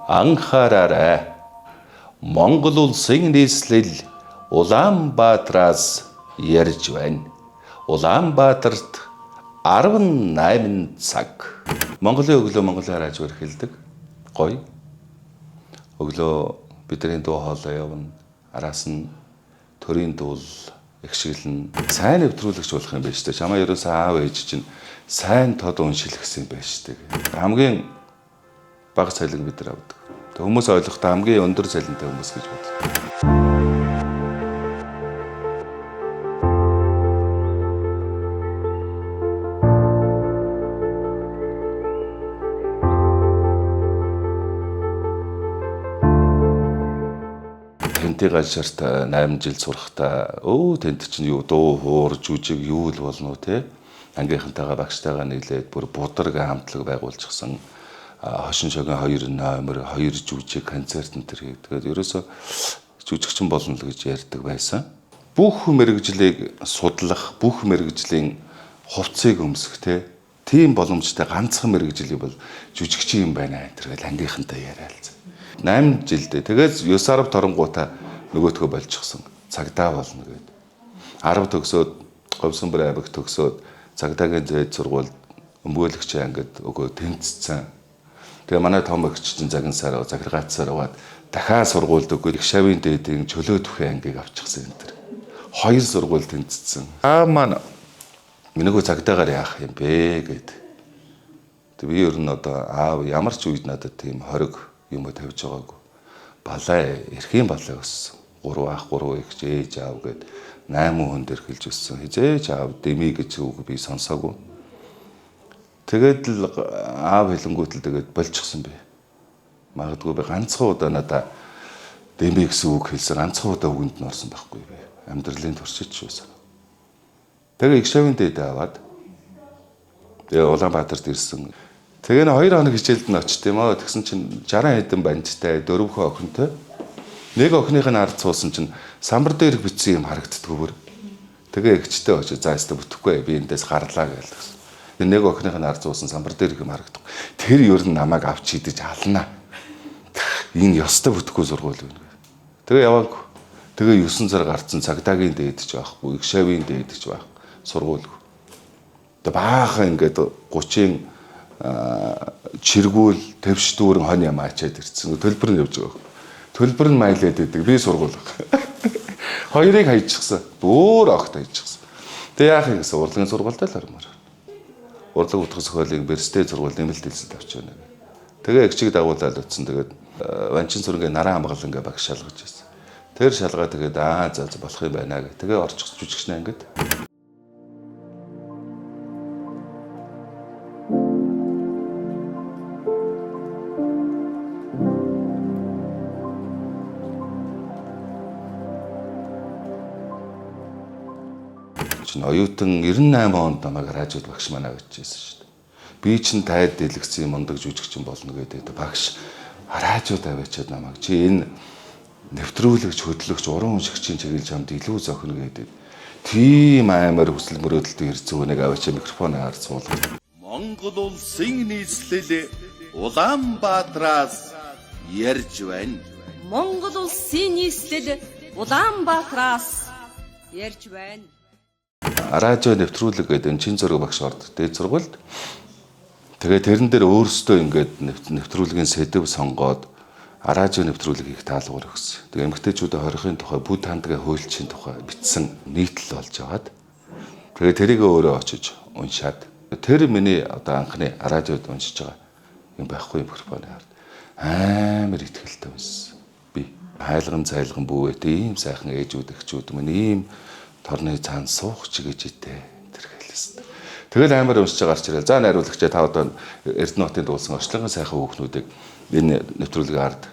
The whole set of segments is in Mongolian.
Анхаараарай. Монгол улсын нийслэл Улаанбаатараас ярьж байна. Улаанбаатарт 18 цаг. Монголын өглөө Монголын радиоор хэлдэг. Гоё. Өглөө бидний дуу хоолой явна. Араас нь төрийн дуул ихшгэлэн сайн нэвтрүүлэгч болох юм байна шүү дээ. Чамаа ерөөсөө аав ээж чинь сайн тод уншилгсэн байж шүү дээ. Хамгийн бага цалин бид нар авдаг. Хүмүүс ойлгохдоо хамгийн өндөр цалинтай хүмүүс гэж боддог. Тэнтэй газарт 8 жил сурахтаа тэнд чинь юу дуу хуур жүжиг юу л болно уу те ангийнхантайгаа багштайгаа нийлээд бүр будраг хамтлаг байгуулчихсан хошин шогийн 2 номер 2 жүжиг концерт энэ төр тэгээд ерөөсө жүжигчин болно л гэж ярьдаг байсан. Бүх мэрэгжлийг судлах, бүх мэрэгжлийн хувцсыг өмсөх тийм боломжтой ганцхан мэрэгжил бол жүжигчин юм байна энэ төр ангийнхантай яриалцсан. 8 жилдээ тэгээд 9 10 торонгуудаа нөгөөтгөө болчихсон. Цагдаа болно гэдэг. 10 төгсөөд говьсон бүр аймаг төгсөөд цагдаагийн зээл сургууль өмгөөлөгч ангид өгөө тэнцсэн. Тэгээ манай том эгч чинь загнасаар захиргаацсаар аваад дахиад сургуульд өгөө их шавийн дээдийн чөлөө түхэн ангийг авчихсан энэ төр. 2 сургууль тэнцсэн. Маань минийгөө цагдаагаар яах юм бэ гэд. Тэг би ер нь одоо аав ямар ч үед надад тийм хориг юм тавьж байгаагүй. Балай, эрхийн балай өссөн. 3 ах, 3 эгч, ээж аав гэд 8 хүн дээр хэлж өссөн. Хизээж аав дэмий гэж үг би сонсоогүй. Тэгээд л аав хэлэнгүүтэл тэгээд болчихсон би. Магадгүй би ганцхан удаа надаа дэмий гэсэн үг хэлсэн. Ганцхан удаа үгэнд нь орсон байхгүй би. Амьдралын туршиж шүүсэн. Тэгээд их шавын дээд аваад тэгээ Улаанбаатарт ирсэн. Тэгээ 2 хоног хичээлд нь очт юм аа. Тэгсэн чинь 60 хэдэн банжтай 4 охинтой. Нэг охиных нь ард суусан чинь самбар дээр бичсэн юм харагддгүй бүр. Тэгээ эгчтэй очиж за ястаа бүтэхгүй би эндээс гарлаа гэлсэн. Нэг охиных нь ард суусан самбар дээр юм харагдахгүй. Тэр ер нь намайг авч идэж алнаа. Энэ ёстой бүтэхгүй сургууль байна. Тэгээ яваагүй. Тэгээ 9 сар гарцсан цагдаагийн дээд ч байхгүй, их шавийн дээд ч байх сургууль. Тэгээ баахан ингээд 30-ын чиргүүл твш дүүрэн хон юм ачаад ирсэн. Төлбөр нь явж байгаа. Төлбөр нь майлаад идэг. Би сургууль. Хоёрыг хайчихсан. Өөр огт хайчихсан. Тэгээ яах юм гэсэн урлагийн сургуультай л ормоор. Урлаг утга зохиолын Берстэй сургууль нэмэлт хэлцэд авч байна. Тэгээ эгчиг дагуулаад утсан. Тэгээд Ванчин сүрэнгээ наран хамгаалангаа баг шалгаж байсан. Тэр шалгаа тэгээд за болох юм байна гэх. Тэгээ орчих жүжигчнээ ингээд. Оюутан 98 онд намайг радиод багш манаа гэжсэн шүү дээ. Би чинь тайд дэлгэцсэн мундаг жүжигчин болно гэдэг багш радиод аваачаад намайг чи энэ нэвтрүүлэгч хөтлөгч уран уншигчийн чиглэл чамд илүү зохино гэдэг. Тийм амар хүсэл мөрөөдөлтөй ирцүү нэг аваачаа микрофоныг харж суулгав. Монгол улсын нийслэл Улаанбаатараас ярьж байна. Монгол улсын нийслэл Улаанбаатараас ярьж байна. Радио нэвтрүүлэг гэдэг энэ чин зураг багш ордог. Дээд сургуульд. Тэгээ тэрэн дээр өөрсдөө ингээд нэвтрүүлгийн сэдв сонгоод радио нэвтрүүлэг хийх таалгаар өгсөн. Тэгээ эмэгтэйчүүдийн хорихын тухай, бүд хандлагын хуульчийн тухай бичсэн нийтлэл болж аваад. Тэгээ тэрийг өөрөө очиж уншаад. Тэр миний одоо анхны радиод уншиж байгаа юм байхгүй микрофоны хард. Амар ихтгэлтэй байсан. Би хайлган цайлган бүүвэтэй ийм сайхан ээжүүд эхчүүд минь ийм торны цаан суух чигээжтэй тэр хэлсэн. Тэгэл амар уншиж гарч ирэл. За найруулагчаа та одоо Эрдэнэтийн дуулсан очлонгийн сайхан хүүхнүүдийг энэ нэвтрүүлгийн ард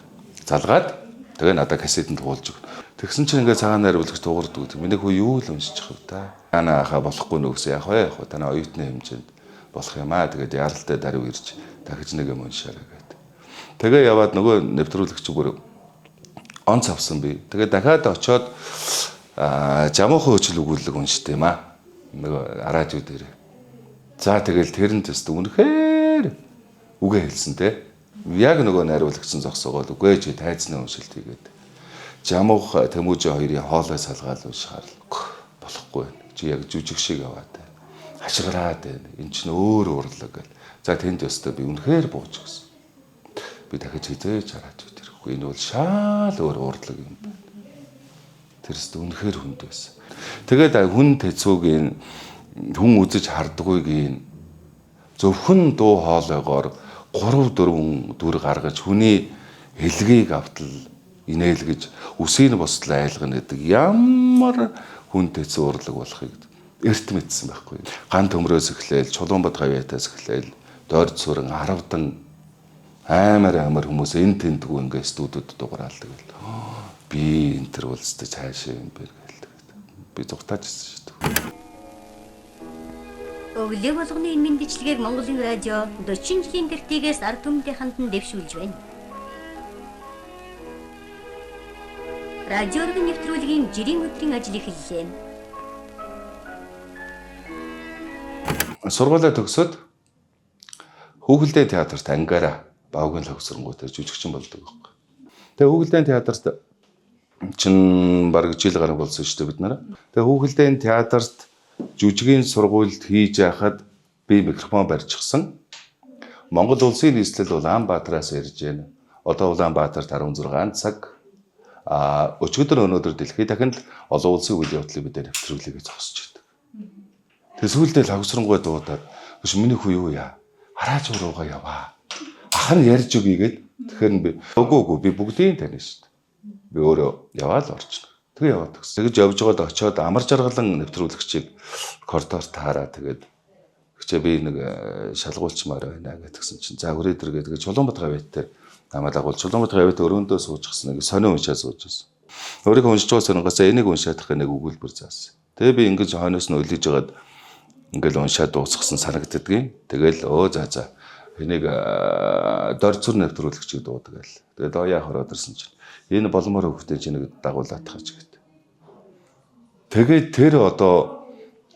залгаад тэгээ надад кассетэнд дуулж өгнө. Тэгсэн чинь ингээ цагаан найруулагч дуурдаг. Миний хүү юу л уншиж байгаа та. Ана хаа болохгүй нөөс яах вэ? Танай оюутны хэмжээнд болох юм аа. Тэгээд яралтай даруй ирж дахиж нэг юм уншаарай гэдэг. Тэгээ яваад нөгөө нэвтрүүлэгч бүр онц авсан би. Тэгээ дахиад очоод жамуухан хөөцөл өгүүлэг уншдаг юм аа. Нөгөө радио дээр. За тэгэл тэрэнд тест үнэхээр үгээ хэлсэн те. Яг нөгөө найруулагчсан зогсоогоо үгүй чи тайзны уншилт хийгээд. Жамуух Тэмүүжин хоёрын хоолой салгаал уушгаар болохгүй байна. Чи яг жүжиг шиг яваад байна. Хашгираад байна. Энд чинь өөр урлаг гэл. За тэнд өстө би үнэхээр бууж гисэн. Би дахиж хизээж хараач үтерхгүй. Энэ бол шал өөр урлаг юм байна. Тэрс үнэхээр хүнд байсан. Тэгээд хүн тэцүүгийн хүн үзэж хардггүйгийн зөвхөн дуу хоолойгоор 3-4 дүр гаргаж хүний хэлгийг автал инээлгэж үсгийн босдол айлгана гэдэг ямар хүн тэцүү урлаг болохыг эрт мэдсэн байхгүй. Ган төмрөөс эхлээл Чулуунбад гавьяатаас эхлээл дойрд сүрэн 10 амар хүмүүс энэ тентгүй ингээ студиуд дугараалдаг гэл. Би энэ төр улстай цаашаа юм бэ гэлдэг. Би зугатаажсэн шүү дээ. Өглөө болгоны энэ мэндчлэгийг Монголын радио 40 жилийн тэртгээс ард түмний хандан дэвшүүлж байна. Радио ургийн нэвтрүүлгийн жирийн өдрийн ажил эхэллээ. Сургуулаа төгсөөд Хүүхэлдэйн театрт ангаараа баавгийн лавсрангуудаар жүжигчин болдог байхгүй. Тэгээ Хүүхэлдэйн театрт чин бараг жил гараг болсон шүү дээ бид нараа. Тэгээ Хүүхэлдэйн театрт жүжигийн сургуульд хийж яхад би микрофон барьчихсан. Монгол улсын нийслэл Улаанбаатараас ирж байна. Одоо Улаанбаатарт 16 цаг өчигдөр өнөөдөр дэлхийд дахинд олон улсын үйл явдлыг бид нэвтрүүлэгээ зогсож байдаг. Тэгээ сүүлдээ лавсрангуй дуудаад "Биш миний хүү юу яа? Хараач руугаа яваа. Ах нь ярьж өгье" гэд. Тэгэхээр би "Үгүй би бүгдийг таних шүү дээ. Би өөрөө яваад орчихно." Тэгээ яваад гисэн. Тэгэж явж байгаад очиод амар жаргалан нэвтрүүлэгчийг коридорт таараа тэгээд "Хичээ би нэг шалгуулчмаар байна" гэдгсэн чинь "За хүрээ дэр" гэдэг Чулуунбад гавьяаттай намайг агуул Чулуунбад гавьяат өрөөндөө суучихсан нэг сонин уншаа сууж байсан. Өөрийнхөө уншиж байгаа сонингоос энийг уншаадах нэг өгүүлбэр заасан. Тэгээ би ингэж хойноос нь үлээж жагаад ингээл уншаад дуусгасан санагддгийг. Тэгэл за энийг дорцор нэвтрүүлэгчийг дуудаг гэл. Тэгээд яах ороод ирсэн чинь энэ боломоор хөвгтэй чи нэг дагуулаад тахаж гэдэг. Тэгээд тэр одоо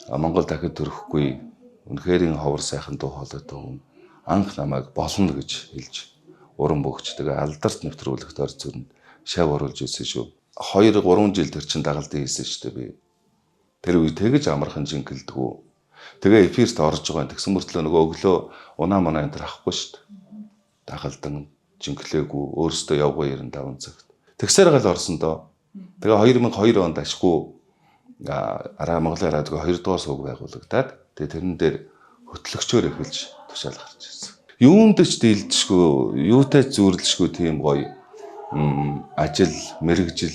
Монгол дахид төрөхгүй үнэхээр ховор сайхан дуу хоолойтой хүн анх намайг болно гэж хэлж уран бөгч тэгээ алдарт нэвтрүүлэгт орцорнд шав оруулж ирсэн шүү. 2-3 жил тэр чин дагалдсан хийсэн шүү дээ би. Тэр үе тэгэж амархан жингэлдэггүй. Тэгээ эфирт орж байгаа тэгсэн мөртлөө нөгөө өглөө унаа манаа энэ авахгүй шүү дээ. Дагалдан жинглээгүй өөрөөсөө явгоо 95 цагт. Тэгсээр гал орсондоо. Тэгээ 2002 онд ашгүй Монголын радио 2 дугаар сууг байгуулагдаад тэгээ тэрэн дээр хөтлөгчөөр эхэлж тушаал гарч ирсэн. Юунд ч дийлдэшгүй, юутай зүрлэшгүй тийм гоё ажил, мэрэгжил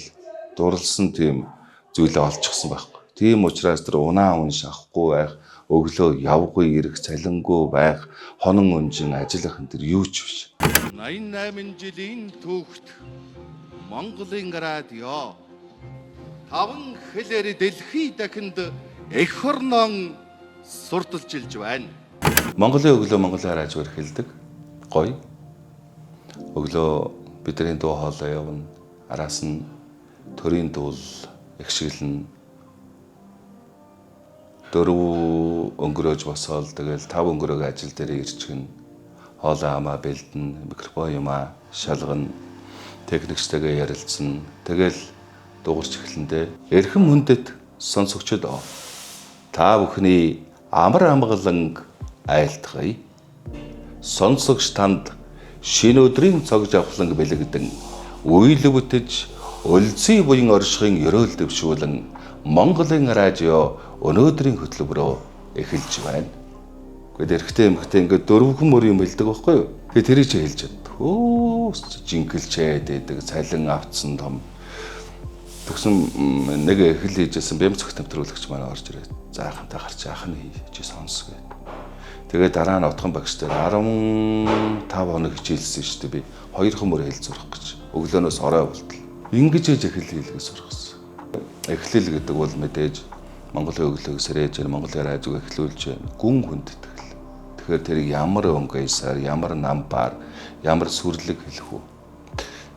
дурлсан тийм зүйлээ олчихсан байхгүй. Тийм учраас тэр унаа унш авахгүй байх, өглөө явгүй ирэх цалингүй байх, хонон өнжин ажиллах энэ тэр юу ч биш. 88 жилийн түүхт Монголын радио 5 хэлээр дэлхий дахинд эх орнон сурталчилж байна. Монголын өглөө Монголын радиоор хэлдэг. Гоё. Өглөө бидний дуу хоолой явна. Араас нь төрийн дуул их шиглэн. 4 өнгөрөөж босоод тэгэл 5 өнгөрөөг ажил дээр ирчихнэ. Хоолой амаа бэлдэн, микрофон юмаа шалгана. Техникчтэйгээ ярилцсан. Тэгэл дуурч эхлэндээ эрхэм хүндэт сонсогчдоо та бүхний амар амгалан айлтгая. Сонсогч танд шинэ өдрийн цог жавхлан бэлэгдэн үйл бүтэж өлзий буян оршихын ёроол дэвшүүлэн Монголын радио өнөөдрийн хөтөлбөрөөр эхэлж байна. Гэхдээ эрэгтэй эмэгтэй ингээд дөрвөн мөр юм хэлдэг байхгүй юу? Тэгээ тэрийг ч хэлж чад. Жингэлчээд байдаг цалин автсан том. Тэгсэн нэг эхэл хийжсэн бямцх нэвтрүүлэгч маань орж ирээд заахантай гарч яах нь хийж сонс гэдэг. Тэгээд дараа нь отхон багштай 15 хоног хичээлсэн шүү дээ би. 2 хөмөр хэл сурах гэж. Өглөөнөөс орой болтол. Ингэж ээж эхэл хийлгээ сурахсан. Эхлэл гэдэг бол мэдээж Монголын өглөөг сэрээж, Монголын радиог эхлүүлж гүн хүндэтгэл. Тэгэхээр тэрийг ямар өнгөйсаар, ямар намбаар, ямар сүрлэг хэлэх үү?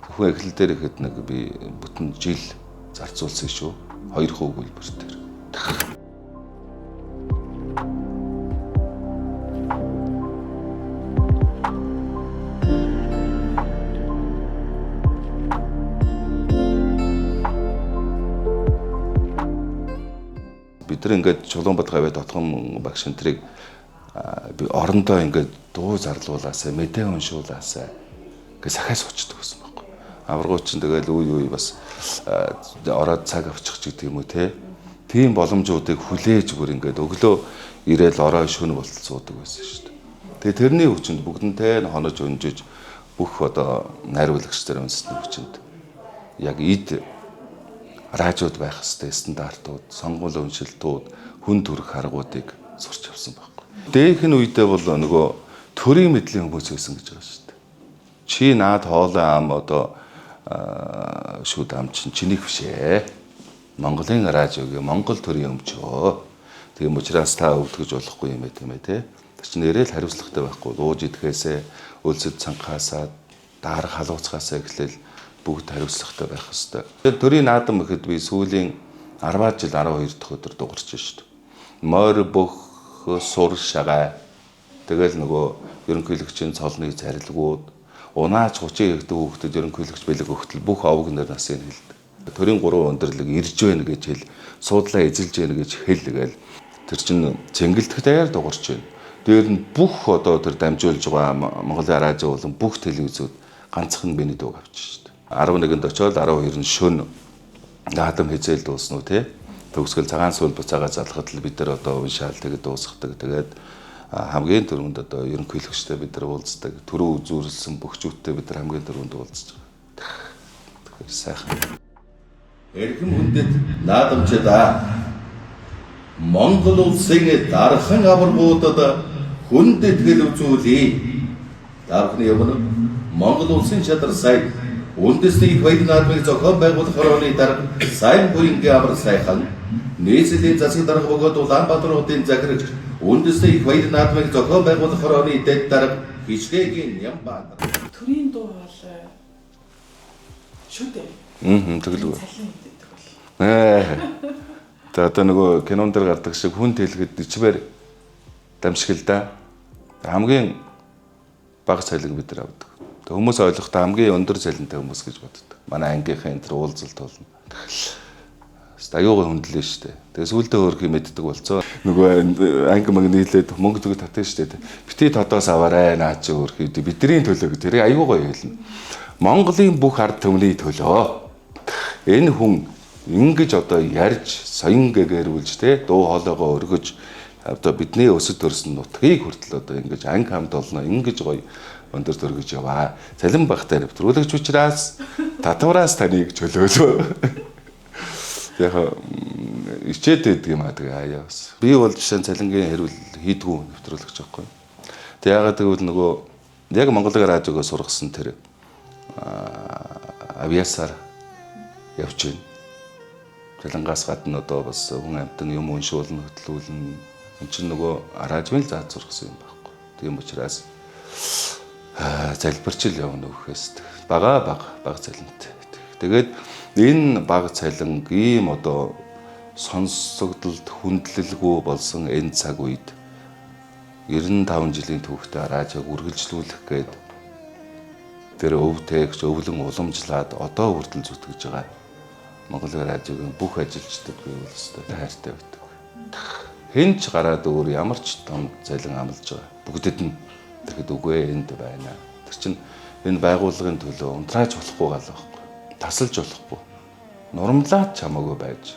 Зөвхөн эхлэл дээр ихэд нэг би бүтэн жил зарцуулсан шүү. 2 хөвгөлбөр дээр. Тэр ингээд Чулуунбат гавьяа Дотгон багш энтрийг би орондоо ингээд дуу зарлуулаасаа мэдээ уншуулаасаа ингээд сахиас сучдаг гэсэн байхгүй. Аваргууд чинь тэгэл үе бас ороод цаг авчих ч гэдэг юм уу те. Тийм боломжуудыг хүлээж бүр ингээд өглөө ирээл ороо шөнө болтол суудаг байсан шүү дээ. Тэгээ тэрний хүчинд бүгдэнтэй хонож өнжиж бүх одоо найруулагч нар үндэсний хүчинд яг эд радиод байх хэвээр стандартууд, сонгуулийн уншилтууд, хүн төрх харгуудыг сурч авсан байхгүй. Дээхэн үедээ бол нөгөө төрийн мэдлийн хүмүүс байсан гэж байгаа шүү дээ. Чи наад хоолой ам одоо шүүд ам чинь чинийх биш ээ. Монголын радиогийн Монгол төрийн өмчөө. Тийм учраас та өвдгөж болохгүй юм ээ тийм ээ те. Тэр чинь нэрэл хариуцлагатай байхгүй. Ууж идэхээсээ өлсөд цанхаасаа даарах халууцгаасаа эхлээл бүгд хариуцлагатай байх хэвээр. Тэгэхээр төрийн наадам гэхэд би сүүлийн 10 жил 12 дахь өдөр дуурч шүү дээ. Морь бүх сур шагаа тэгэл нөгөө ерөнхийлөгчийн цолны зарилгууд унаач 30 хэвдэг хүүхдэд ерөнхийлөгч бэлэг өгтөл бүх овог нар насыг хэлдэг. Төрийн 3 өндөрлөг ирж байна гэж хэл, суудлаа эзэлж байна гэж хэл гээл тэр чинь цэнгэлдэх даяар дуурч байна. Дээр нь бүх одоо тэр дамжуулж байгаа Монголын радио болон бүх телевизүүд ганцхан миний дууг авчих шүү дээ. 11-нд очиод 12 нь шөнө наадам хизээл дуусна уу те. Төгсгөл цагаан суул буцаага залхад л бид нар одоо уншаал тэгээд дуусгадаг. Тэгээд хамгийн түрүүнд одоо ерөнхийлөгчтэй бид нар уулздаг. Төрөө үзүүлсэн бөхчүүдтэй бид нар хамгийн түрүүнд уулзж байгаа. Тэгэхээр сайхан. Эрхэм хүндэт наадамчдаа Монгол улсын дархан аваргуудад хүндэт хэл үзүүлээ. Дархны явна Монгол улсын чадар сайн үндэсний их баярын наадмыг зохион байгуулах орны дарга сайн буянгийн амар сайхан нийслэлийн засаг дарга бөгөөд Улаанбаатар хотын захирагч үндэсний их баярын наадмыг зохион байгуулах орны дэд дарга Хичгээгийн Нямбаатар. Төрийн дуу бол шүү дээ. Тэгэлгүй. Цалин гэдэг бол. Одоо нөгөө кинон дээр гардаг шиг хүн тэлгэд ичмээр дамжиг л да. Хамгийн бага цалин бид нар авдаг. Хүмүүс ойлгохдоо хамгийн өндөр цалинтай хүмүүс гэж боддог. Манай ангийнхын энэ төр уулзалт болно. Аюугаа хөндлөө штэ. Тэгээ сүулдэ өөрхий мэддэг болцоо. Нөгөө анги маг нийлээд мөнгө төгөд татсан штэ. Бити тодоос аваарай наа чи өөрхий бидний төлөө гэж тэрийг аюугаа хэлнэ. Монголын бүх ард түмний төлөө. Энэ хүн ингэж одоо ярьж соён гэгэрүүлж те дуу хоолойгоо өргөж одоо бидний өсөд төрсөн нутгийг хүртэл одоо ингэж анги хамт олно ингэж гоё өндөр төргөж яваа. Цалин багтай нэвтрүүлэгч учраас татвараас таныг чөлөөлөө. Яг ичээд байдаг юм аа тэгээ аяас. Би бол жишээ нь цалингийн хэрүүл хийдгүү нэвтрүүлэгч байхгүй. Тэг яагаад гэвэл нөгөө яг Монголын радиогоо сургасан тэр авиасаар явж байна. Цалингаас гадна одоо бас хүн амтан юм уншуулна, хөтлүүлнэ. Энд чинь нөгөө радионы зааж сургасан юм байхгүй. Тийм учраас залбирчил явна өгөхөөс бага цалинтай. Тэгээд энэ бага цалин ийм одоо сонсогдолд хүндлэлгүй болсон энэ цаг үед 95 жилийн түүхтэй радиог үргэлжлүүлэх гээд тэр өвтэгч өвлөн уламжлаад одоо хүртэл зүтгэж байгаа Монголын радиогийн бүх ажилчдад би бол өстой хайртай байдаг. Хэн ч гараад өөр ямар ч том цалин амлаж байгаа. Бүгдэд нь тэгэхэд үгүй энд байна. Тэр чинь энэ байгууллагын төлөө унтрааж болохгүй гал байхгүй. Тасалж болохгүй. Нурамлаад чамаагүй байж.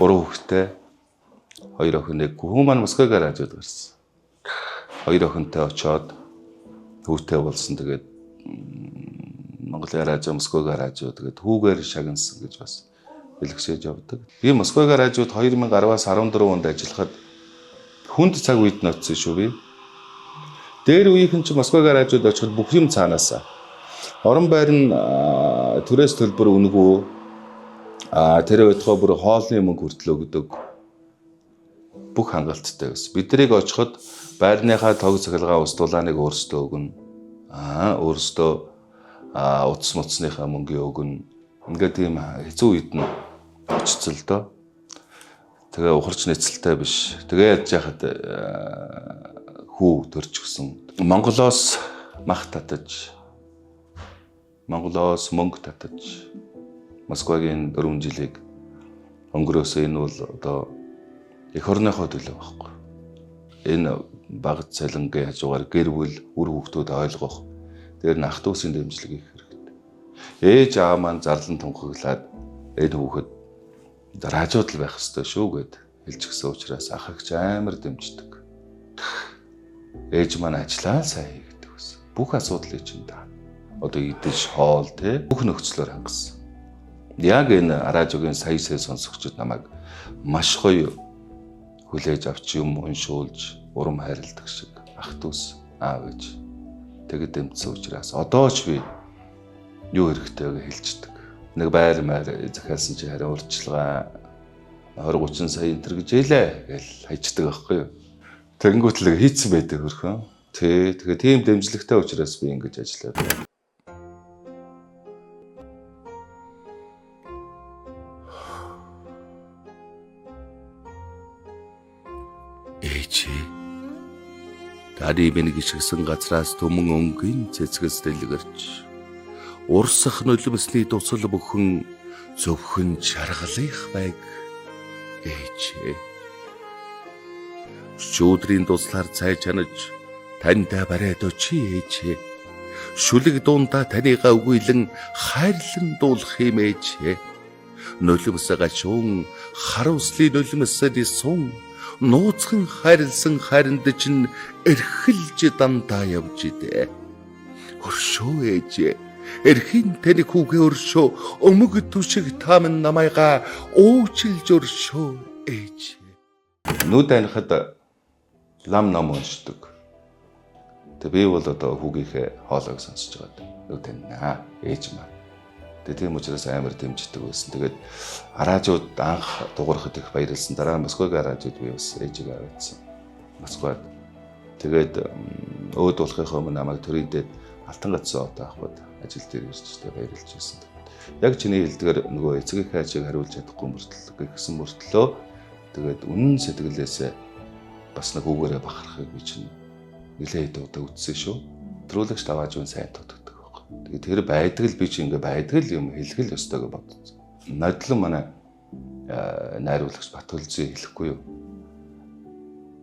Гурван хүүхэдтэй, 2 охиныг хүн маань Москвагаар радиод гарсан. 2 охинтой очоод хүүтэй болсон. Тэгээд Монголын радио, Москвагаар радио тэгээд хүүгээр шагнасан гэж бас бэлгшээж явдаг. Би Москвагаар радиод 2010-аас 14 онд ажиллахад хүнд цаг үед ноцсон шүү би. Дээр үеийнхэн ч Москвагаар радиод очиход бүх юм цаанаасаа. Орон байр нь төрөөс төлбөр үнэгүй. Тэр өдгөө бүр хоолны мөнгө хүртэл өгдөг. бүх хангалттай байсан. Биднийг очиход байрныхаа тог цахилгаан ус дулааныг өөрсдөө өгнө. Өөрсдөө утас муцсныхаа мөнгө өгнө. Ингээд тийм хэцүү үед нь очицол доо. Тэгээ ухарч нэцэлтэй биш. Тэгээд яхад хүү төрж гисэн. Монголоос мах татаж, Монголоос мөнгө татаж, Москвагийн 4 жилийг өнгөрөөсөн. Энэ бол одоо эх орныхоо төлөө байхгүй. Энэ баг цалингийн хажуугаар гэр бүл үр хүүхдүүд ойлгох. Тэр нь ах дүүсийн дэмжлэг их хэрэгтэй. Ээж аав маань зарлан тунхаглаад энэ хүүхэд хажууд л байх ёстой шүү гэд хэлж гисэн учраас ах эгч амар дэмждэг. Ээж маань ажиллаа сайн хийдэг гэсэн. Бүх асуудлыг чинь та одоо идэж хоол те бүх нөхцлөөр хангасан. Яг энэ радиогийн сая сонсогчид намайг маш гоё хүлээж авч юм уншуулж урам хайрладаг шиг ах дүүс аав ээж тэгэд дэмжсэн учраас одоо ч би юу хэрэгтэйг хэлждэг. Нэг байр захиалсан чи харин урьдчилгаа 20-30 сая энэ гэж хэлээ гэл хайчдаг байхгүй юу. Тэнгүүтлэг хийцэн байдаг хөрхөн. Тэгээ тийм дэмжлэгтэй учраас би ингэж ажиллаад байна. Тари минь гიშгсэн газраас төмөн өнгийн цэцгэс дэлгэрч урсах нулимсны дусал бүхэн зөвхөн чаргалих байг ээжээ. Шүүдрийн туслаар цай чанаж таньда барайд очи ээжээ. Шүлэг дундаа танийгаа үгүйлэн хайрлан дуулах юм ээжээ. Нулимсаа гашуун харуулслын нулимсад сун нууцхан хайрлсан хайранд чинь эрхэлж дандаа явж идэ. Өршөө ээжээ. Эрхийн таны хүүгээ өршөө. Өмг түшиг тааман намайгаа уучлж өршөө ээжээ. Нүд анихад лам ном уншдаг. Тэг би бол одоо хүүгийнхээ хоолойг сонсож байгаа. Нүд анаа ээж маань. Тийм учраас амар дэмждэг байсан. Тэгээд радиод анх дуурахад их баярлсан. Дараа нь Москвагийн радиод би бас ээжийг аваадсан. Москвад. Тэгээд өөд болохынхоо өмнө намайг төрийн дэд алтан гацсан одоо авахд ажил дээр ирж баярлж байсан. Яг чиний хэлдгээр нөгөө эцгийн хайчийг хариулж чадахгүй мөртлөө гисэн мөртлөө тэгээд үнэн сэтгэлээсээ бас нэг үгээрээ бахархыг би чинь нэлээд удаа үтсэн шүү. Төрүүлэгч тавааж үн сайн тодогддог. Тэгээд тэр байдаг л би чи ингээ байдаг л юм хэлэх л ёстой гэж бодсон. Нодлон манай найруулагч Батүлзээ хэлэхгүй юу?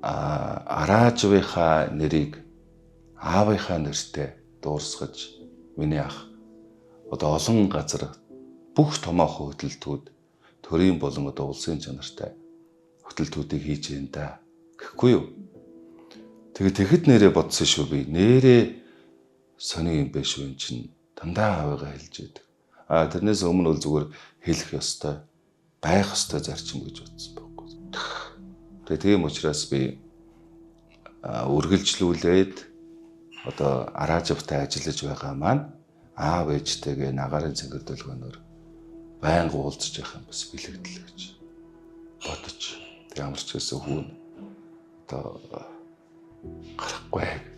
Араажвынхаа нэрийг аавынхаа нэртэй дуурсгаж миний ах одоо олон газар бүх томоохон хөтөлтүүд төрийн болон одоо улсын чанартай хөтөлтүүдийг хийж байна да гэхгүй юу? Тэгэхэд нэрээ бодсон шүү би. Нэрээ сони юм биш үү чинь дандаа аваагаа хэлж яадаг. Тэрнээс өмнө бол зүгээр хэлэх ёстой, байх ёстой зарчим гэж бодсон байхгүй. Тэгээ тийм учраас би үргэлжлүүлээд одоо араажвтай ажиллаж байгаа маань аав ээжтэйгээ нагарын цэнгэр долгионоор байнга уулзж явах юм бас бэлэгдэл гэж бодож. Тэг ямар ч гэсэн хүүн одоо гарахгүй